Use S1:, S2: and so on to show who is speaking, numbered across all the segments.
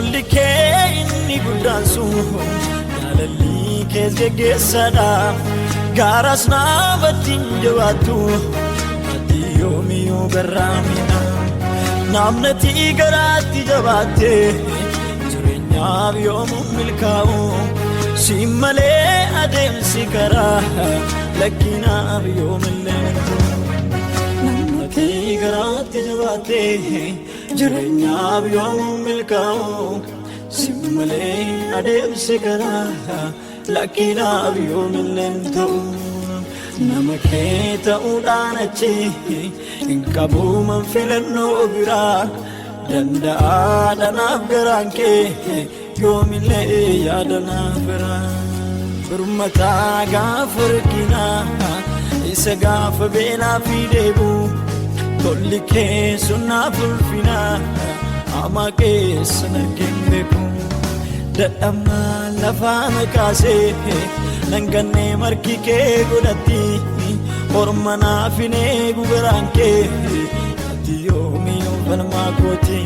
S1: tolli kee inni guddaan sun jaalalli kees geggeessadha gaaras naabattiin jabaattu ati yoomiyuu garraamina namnati garaatti jabaatte jireenyaaf yoomuu milkaa'u si malee adeemsi karaa lakkinaaf yoomillee namnati garaatti jabaatte jireenyaaf yoomuu milkaa'u si malee adeemsi karaa lakkinaaf yoomillee ta'u nama kee ta'uudhaan achi hin qabu man filannoo biraa danda'aadha naaf garaan kee yoomillee yaada naaf biraa birmataa gaafa rakkinaa isa gaafa beelaa fi deebuu tolli kee sun naaf ulfinaa hamaa keessa nargeen beeku dadhabnaa lafaa na kaasee nangannee marki kee godhatti orma naaf hin eegu garaan kee ati yoomiyuu falmaa kooti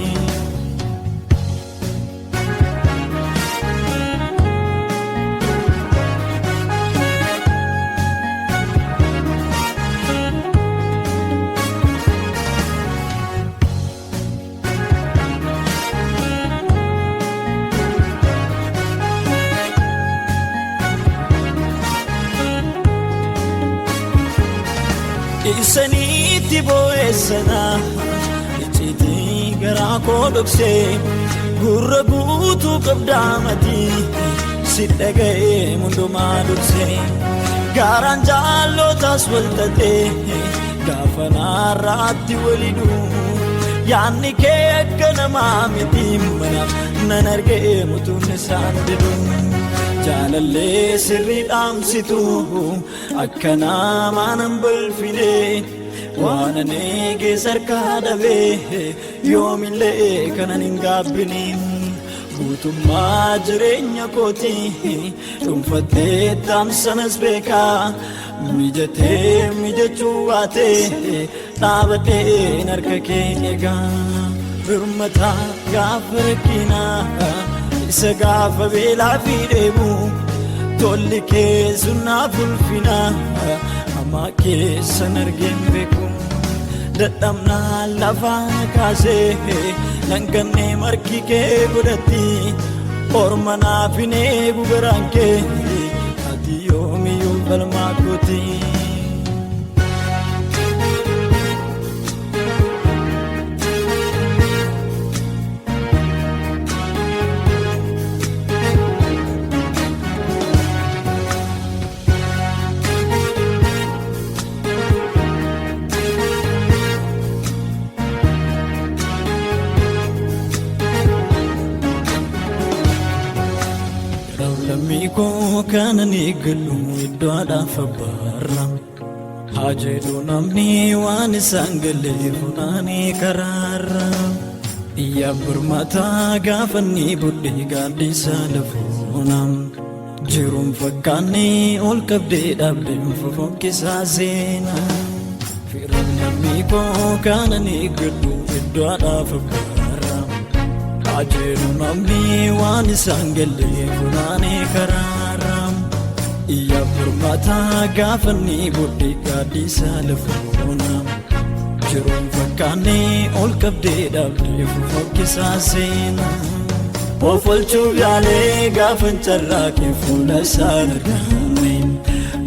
S1: isaniitti boo'eessana icciitii garaa koo dhoksee gurra guutuu qabdaamatii si dhaga'ee hundumaa dursee gaaraan jaallootaas waltatee gaafa naarraatti waliduu yaanni kee akka namaa miti manaaf nan argee mutuun isaan diduu jaalallee sirrii dhaamsitu akka namaa nan balfine waan ani eegees harkaa dhabee yoomillee kanan hin gaabbine guutummaa jireenya kootii dhuunfattee taamsanas beekaa mijatee mijachuu baatee dhaabadheen harka kee eegaa birmataa gaafa rakkinaa isa gaafa beelaa fi deebuu tolli kee sun naaf ulfinaa hamaa keessan argeen beeku dadhabnaa lafaa na kaasee nangannee marki kee godhatti orma naaf hin eegu garaan kee ati yoomiyuu falmaa kooti Lammiikoo kanan eeggallu iddoodhaaf abbaarra haa jedhu namni waan isaan galee funaanee karaarra iyyaa birmataa gaafanni buddee gaaddisaa lafuunam jiruun fakkaannee ol qabdee dhaabdeen fofokkisaa seenaa firan lammiikoo kanan eeggallu iddoodhaaf abbaarra ajeenu namni waan isaan galee funaanee karaarra iyyaa birmataa gaafanni buddee gaaddisaa lafuuna jiruun fakkaannee ol qabdee dhaabdee fofokkisaa seenaa of oolchuuf yaalee gaafan carraaqee fuula isaan arganne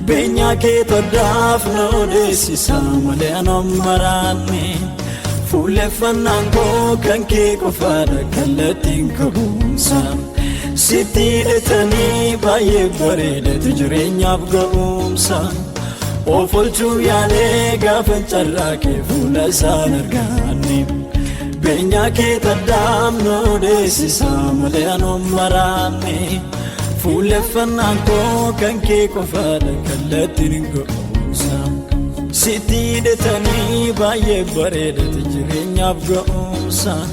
S1: beenyaa kee toddaaf na odeessisaa malee anan maraanne fuuleffannaan koo kan kee qofaadha kallattiin qabuumsaan sitti hidhatanii baay'ee bareedatu jireenyaaf ga'umsaan of oolchuuf yaalee gaafan carraaqee fuula isaan arganne beenyaa kee toddaaf na odeessisaa malee anan maraanne fuuleffannaan koo kan kee qofaadha kallattiin ga'umsaan sitti hidhatanii baay'ee bareedatu jireenyaaf ga'umsaan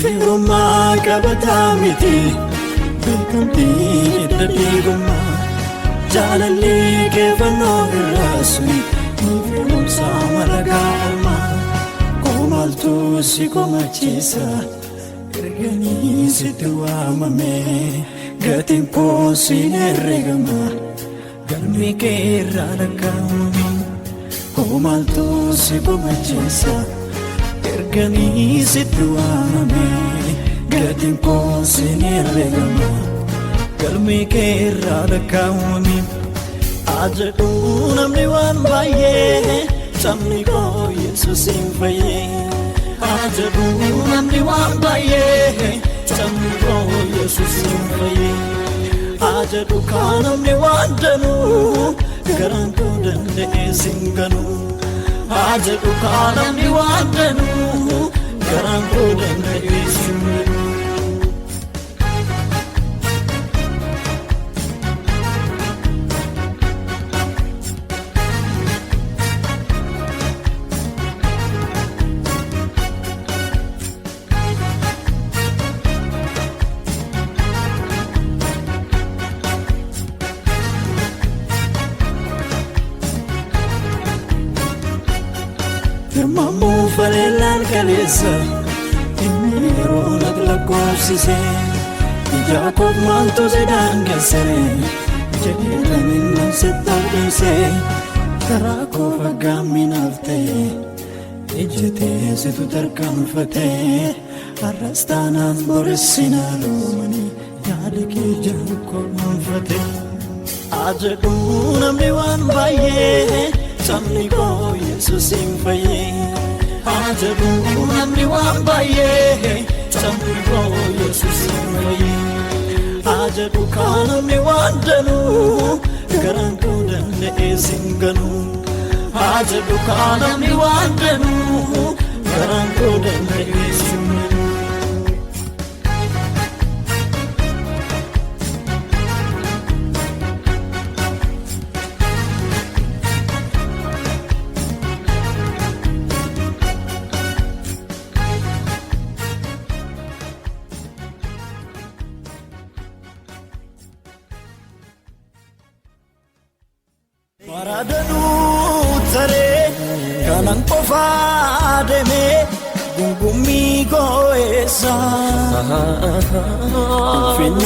S1: firummaa qabataa miti beekamtii dadhiigummaa jaalallee keeffannoo irraasni firumsaa malagaa ormaa komaaltuu si komachiisa erganii sitti waamame gatiin koo siin herregama galmi kee irraa lakkaa'ame komaaltuu si komachiisa erganii sitti waamame gatiin koo siin herregama galmi kee irraa lakkaa'ame ajajuu namni waan baay'ee sabni koo Yesuusin fayyee ajajuu namni waan baay'ee sabni koo Yesuusin fayyee ajajuu kaan namni waan danuu garaan koo danda'ee sin ganuu ajajuu kaan namni waan danuu garaan koo danda'ee sin ganuu. Mammoo faleelaan kaleessa inni yeroo lakkoofsise ijaa koof maaltu si daangessere jedhee laminaan sitti argise karaa koo faggaaminaaf ta'e ijjatee situ tarkaanfate har'as taanaan borissinaa loomanii yaada kee jiru kormaanfate ajajuu namni waan baay'ee sabni koo Yesuusin fayyee ajajuu namni waan baay'ee sabni koo Yesuusin fayyee ajajuu kaan namni waan danuu garaan koo danda'ee sin ganuu ajajuu kaan namni waan danuu garaan koo danda'ee sin ganuu. Waradanuu taree kanan qofaa deemee gungummii goo'eessa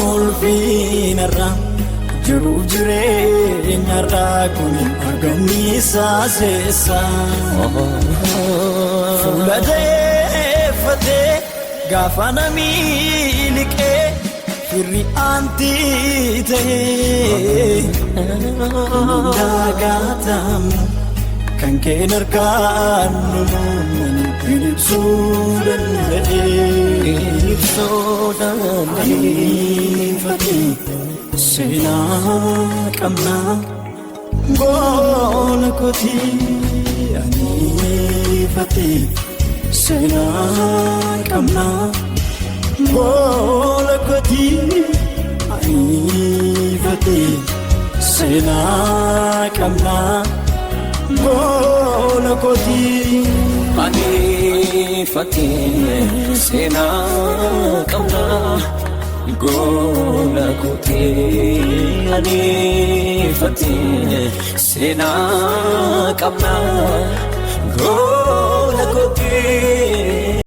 S1: ulfinarra jiruuf jireenyarraa kun argamniisaa seessa fuula deeffatee gaafa namii liqee firri aantii ta'ee daagatamu kan keen harkaan numuun ibsuu danda'ee aniifatee seenaa qabnaa goola kotii aniifatee seenaa qabnaa goola kotii aniifatee seenaa qabnaa goola kotii aniifatee seenaa qabnaa goola kotii aniifatee seenaa qabnaa goola kotii